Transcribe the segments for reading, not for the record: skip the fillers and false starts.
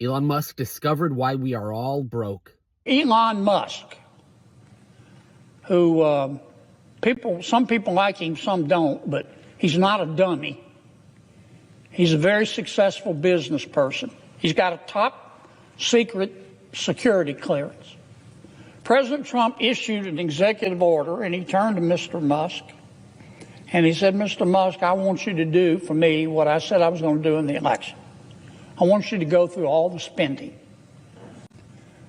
Elon Musk discovered why we are all broke. Elon Musk, who some people like him, some don't, but he's not a dummy. He's a very successful business person. He's got a top secret security clearance. President Trump issued an executive order, and he turned to Mr. Musk, and he said, Mr. Musk, I want you to do for me what I said I was going to do in the election. I want you to go through all the spending.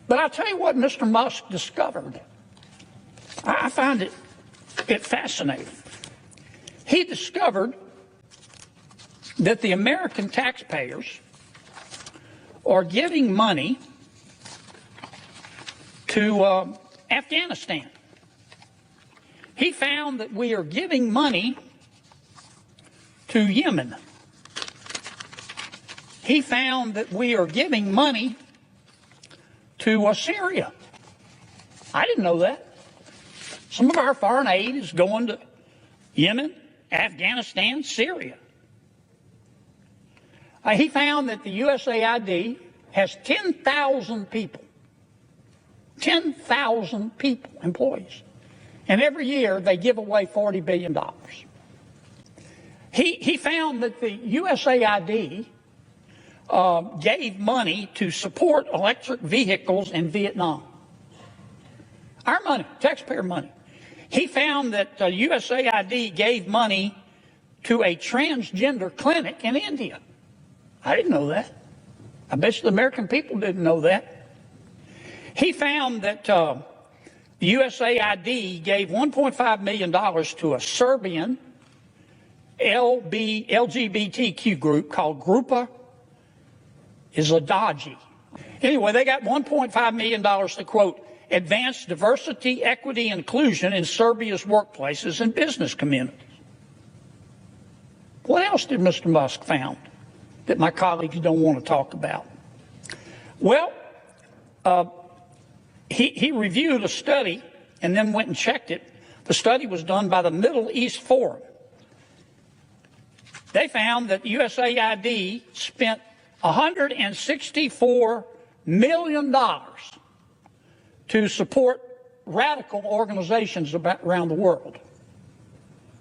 But I'll tell you what Mr. Musk discovered. I find it fascinating. He discovered that the American taxpayers are giving money to Afghanistan. He found that we are giving money to Yemen. He found that we are giving money to Syria. I didn't know that. Some of our foreign aid is going to Yemen, Afghanistan, Syria. He found that the USAID has 10,000 people, 10,000 people, employees, and every year they give away $40 billion. He found that the USAID gave money to support electric vehicles in Vietnam. Our money, taxpayer money. He found that USAID gave money to a transgender clinic in India. I didn't know that. I bet you the American people didn't know that. He found that the USAID gave $1.5 million to a Serbian LGBTQ group called Grupa Usaid. Anyway, they got $1.5 million to, quote, advance diversity, equity, and inclusion in Serbia's workplaces and business communities. What else did Mr. Musk found that my colleagues don't want to talk about? Well, he reviewed a study and then went and checked it. The study was done by the Middle East Forum. They found that USAID spent $164 million to support radical organizations around the world.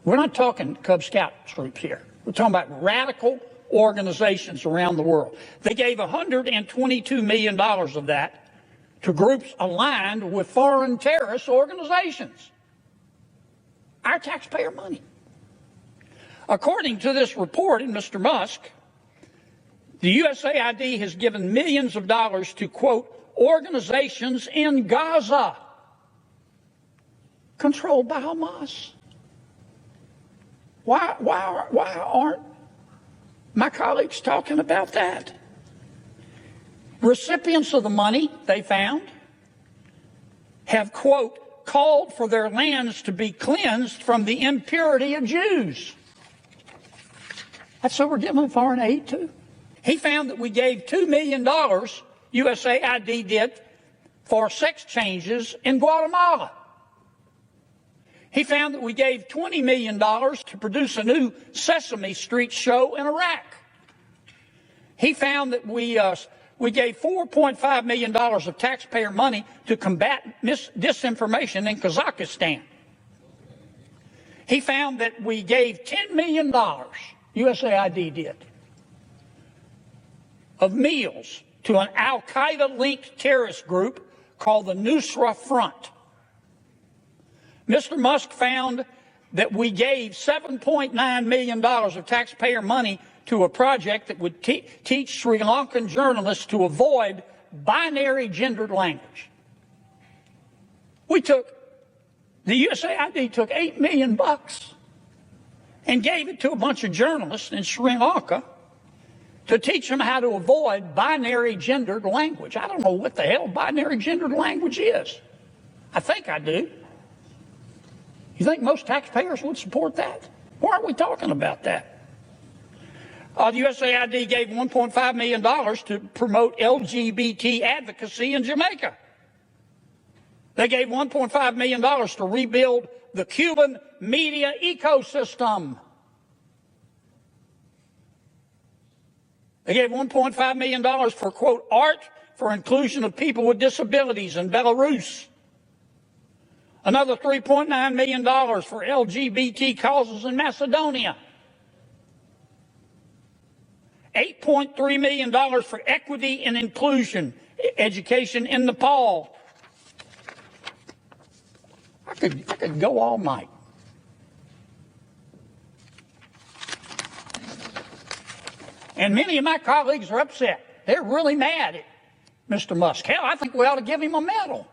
We're not talking Cub Scout troops here. We're talking about radical organizations around the world. They gave $122 million of that to groups aligned with foreign terrorist organizations. Our taxpayer money. According to this report in Mr. Musk, the USAID has given millions of dollars to, quote, organizations in Gaza controlled by Hamas. Why aren't my colleagues talking about that? Recipients of the money, they found, have, quote, called for their lands to be cleansed from the impurity of Jews. That's what we're giving foreign aid to. He found that we gave $2 million, USAID did, for sex changes in Guatemala. He found that we gave $20 million to produce a new Sesame Street show in Iraq. He found that we gave $4.5 million of taxpayer money to combat disinformation in Kazakhstan. He found that we gave $10 million, USAID did, of meals to an al-Qaeda-linked terrorist group called the Nusra Front. Mr. Musk found that we gave $7.9 million of taxpayer money to a project that would teach Sri Lankan journalists to avoid binary gendered language. The USAID took $8 million and gave it to a bunch of journalists in Sri Lanka to teach them how to avoid binary gendered language. I don't know what the hell binary gendered language is. I think I do. You think most taxpayers would support that? Why aren't we talking about that? The USAID gave $1.5 million to promote LGBT advocacy in Jamaica. They gave $1.5 million to rebuild the Cuban media ecosystem. They gave $1.5 million for, quote, art for inclusion of people with disabilities in Belarus. Another $3.9 million for LGBT causes in Macedonia. $8.3 million for equity and inclusion education in Nepal. I could go all night. And many of my colleagues are upset. They're really mad at Mr. Musk. Hell, I think we ought to give him a medal.